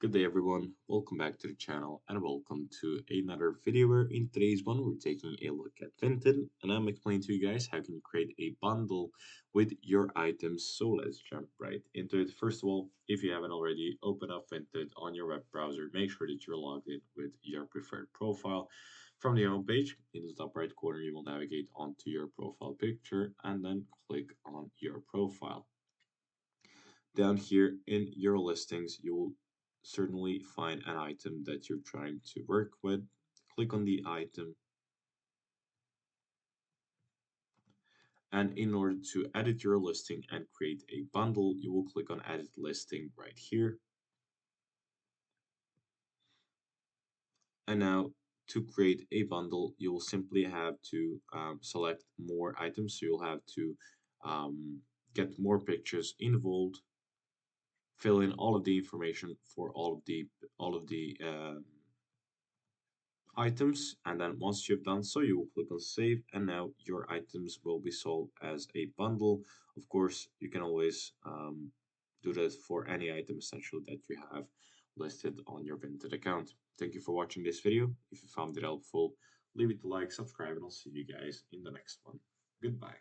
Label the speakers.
Speaker 1: Good day, everyone. Welcome back to the channel and welcome to another video where in today's one we're taking a look at Vinted and I'm explaining to you guys how can you create a bundle with your items. So let's jump right into it. First of all, if you haven't already, open up Vinted on your web browser. Make sure that you're logged in with your preferred profile. From the home page, in the top right corner, you will navigate onto your profile picture and then click on your profile. Down here in your listings, you will certainly find an item that you're trying to work with. Click on the item, and in order to edit your listing and create a bundle, you will click on Edit Listing right here. And now to create a bundle, you will simply have to select more items. So you'll have to um, get more pictures involved, fill in all of the information for all of the items, and then once you've done so you will click on save, and now your items will be sold as a bundle. Of course, you can always do that for any item essentially that you have listed on your Vinted account. Thank you for watching this video. If you found it helpful, leave it a like, subscribe, and I'll see you guys in the next one. Goodbye.